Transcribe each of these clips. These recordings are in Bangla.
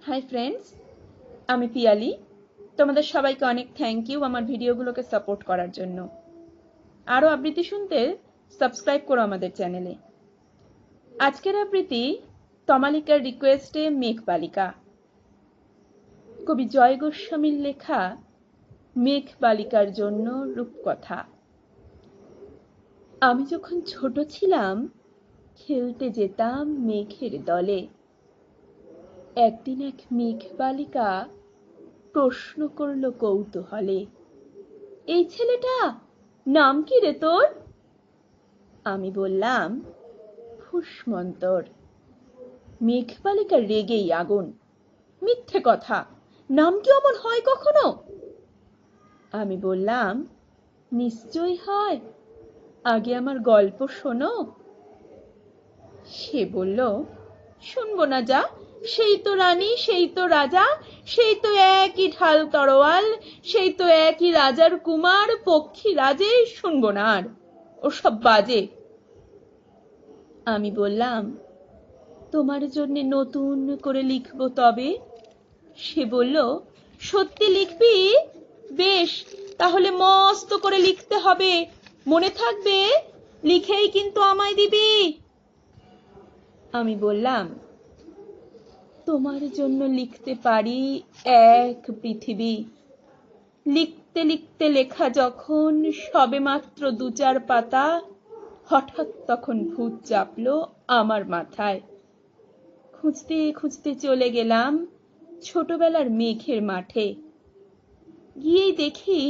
হাই ফ্রেন্ডস, আমি পিয়ালি। তোমাদের সবাইকে অনেক থ্যাংক ইউ আমার ভিডিওগুলোকে সাপোর্ট করার জন্য। আরও আবৃত্তি শুনতে সাবস্ক্রাইব করো আমাদের চ্যানেলে। আজকের আবৃত্তি তমালিকার রিকোয়েস্টে মেঘবালিকা। কবি জয় গোস্বামীর লেখা মেঘবালিকার জন্য রূপকথা। আমি যখন ছোট ছিলাম খেলতে যেতাম মেঘের দলে। একদিন এক মেঘবালিকা প্রশ্ন করল কৌতূহলে, এই ছেলেটা নাম কি রে তোর? আমি বললাম, ফুসমন্তর। মেঘবালিকা রেগেই আগুন, মিথ্যে কথা, নাম কি অমন হয় কখনো? আমি বললাম, নিশ্চয়ই হয়, আগে আমার গল্প শোনো। সে বলল, শুনবো না যা, সেই তো রানী, সেই তো রাজা, সেই তো একই ঢাল তরোয়াল, সেই তো একই রাজার কুমার পক্ষী রাজে, শুনবো না আর, ওসব বাজে। আমি বললাম, তোমার জন্য নতুন করে লিখবো তবে। সে বলল, সত্যি লিখবি? বেশ, তাহলে মস্ত করে লিখতে হবে, মনে থাকবে, লিখেই কিন্তু আমায় দিবি। আমি বললাম, তোমার জন্য লিখতে পারি এক পৃথিবী। লিখতে লিখতে লেখা যখন সবে মাত্র 2-4 পাতা, হঠাৎ তখন ভূত চাপলো আমার মাথায়। খুঁজতে খুঁজতে চলে গেলাম ছোটবেলার মেঘের মাঠে। গিয়ে দেখি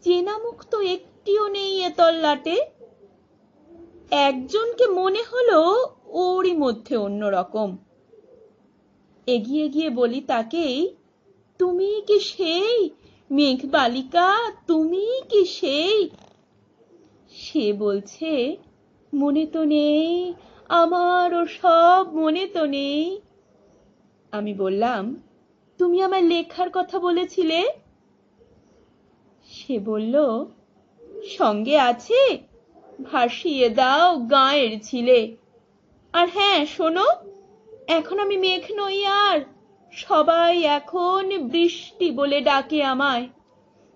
চেনা মুখ তো একটিও নেই এ তল্লাটে। একজনকে মনে হলো ওরই মধ্যে অন্যরকম। এগিয়ে গিয়ে বলি তাকেই, তুমি কি সেই মেঘবালিকা, তুমি কি সেই? সে বলছে, মনে তো নেই, আমারও সব মনে তো নেই। আমি বললাম, তুমি আমার লেখার কথা বলেছিলে। সে বলল, সঙ্গে আছে, ভাসিয়ে দাও গাঁয়ের ছিলে। আর হ্যাঁ শোনো, এখন আমি মেঘ নই আর, সবাই এখন বৃষ্টি বলে ডাকে আমায়।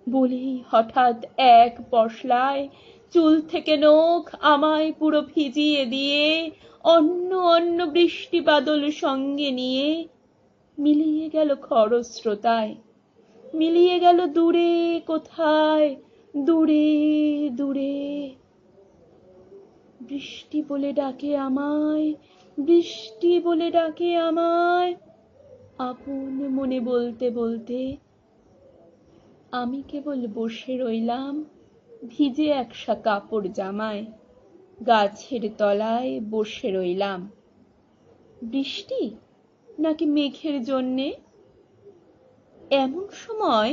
বলেই হঠাৎ এক পশলায় চুল থেকে নখ আমায় পুরো ভিজিয়ে দিয়ে অন্য অন্য বৃষ্টি বাদল সঙ্গে নিয়ে মিলিয়ে গেল খরস্রোতায়, মিলিয়ে গেল দূরে কোথায়, দূরে দূরে। বৃষ্টি বলে ডাকে আমায়, বৃষ্টি বলে ডাকে আমায়। আপন মনে বলতে বলতে আমি কেবল বসে রইলাম ভিজে একসা কাপড় জামায়, গাছের তলায় বসে রইলাম। বৃষ্টি নাকি মেঘের জন্যে? এমন সময়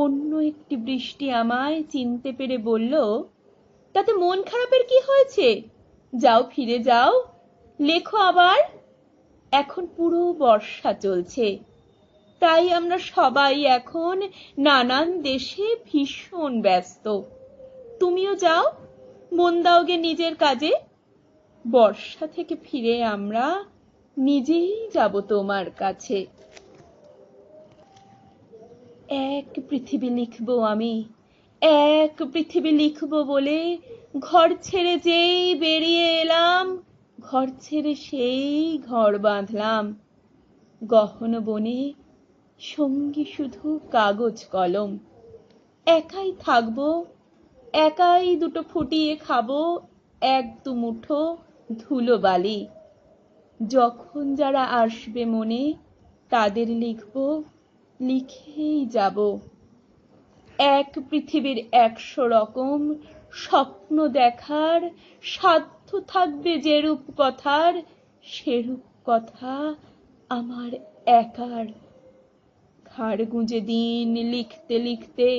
অন্য একটি বৃষ্টি আমায় চিনতে পেরে বলল, তাতে মন খারাপের কি হয়েছে, যাও ফিরে যাও, লেখো আবার। এখন পুরো বর্ষা চলছে, তাই আমরা সবাই এখন নানান দেশে ভীষণ ব্যস্ত। তুমিও যাও, মন দাওগে নিজের কাজে। বর্ষা থেকে ফিরে আমরা নিজেই যাব তোমার কাছে। এক পৃথিবী লিখবো আমি, এক পৃথিবী লিখবো বলে ঘর ছেড়ে যেই বেরিয়ে এলাম, ঘর ছেড়ে সেই ঘর বাঁধলাম। গহন বনে সঙ্গী শুধু কাগজ কলম। একাই থাকবো, একাই দুটো ফুটিয়ে খাবো, এক দু মুঠো ধুলো বালি। যখন যারা আসবে মনে তাদের লিখবো, লিখেই যাব। এক পৃথিবীর 100 রকম স্বপ্ন দেখার সাধ্য থাকবে যেরূপ কথার, সেরূপ কথা আমার একার। ঘাড় গুঁজে দিন লিখতে লিখতে,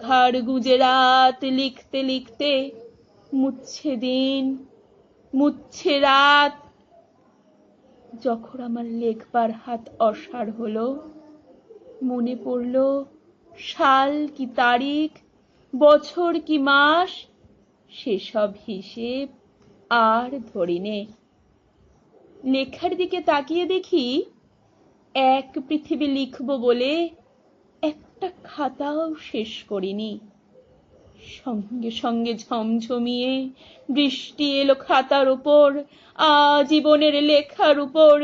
ঘাড় গুঁজে রাত লিখতে লিখতে, মুচ্ছে দিন, মুচ্ছে রাত। যখন আমার লেখবার হাত অসাড় হলো, মনে পড়ল সাল কি তারিখ, বছর কি মাস, সেসব হিসেব আর ধরিনে। লেখার দিকে তাকিয়ে দেখি এক পৃথিবী লিখব বলে একটা খাতাও শেষ করিনি। সঙ্গে সঙ্গে ঝমঝমিয়ে বৃষ্টি এলো খাতার উপর, আজীবনের লেখার উপর।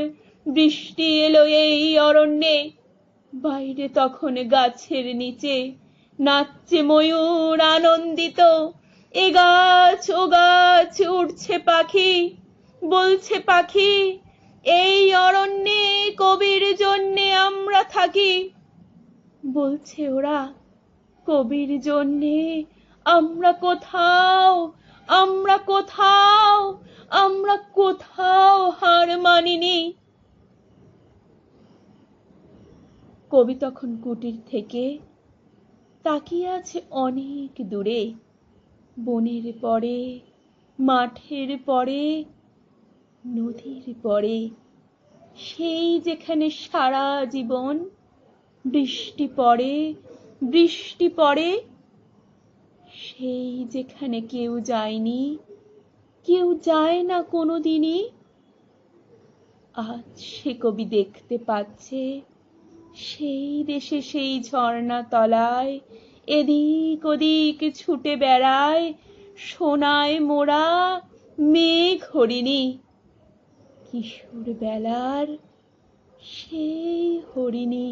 বৃষ্টি এলো এই অরণ্যে, বাইরে তখন গাছের নিচে নাচছে ময়ূর আনন্দিত। এ গাছ ও গাছ উড়ছে পাখি, বলছে পাখি এই অরণ্যে কবির জন্যে আমরা থাকি। বলছে ওরা কবির জন্যে আমরা কোথাও, আমরা কোথাও, আমরা কোথাও হার মানিনি। কবি তখন কুটির থেকে তাকিয়ে আছে অনেক দূরে, বনের পরে, মাঠের পরে, নদীর পরে, সেই যেখানে সারা জীবন বৃষ্টি পড়ে, বৃষ্টি পড়ে, সেই যেখানে কেউ যায়নি, কেউ যায় না কোনোদিনই। আজ সে কবি দেখতে পাচ্ছে সেই দেশে সেই ঝর্ণা তলায় এদিক ওদিক ছুটে বেড়ায় সোনায় মোড়া মেঘ হরিণী। কিশোর বেলার সেই হরিণী।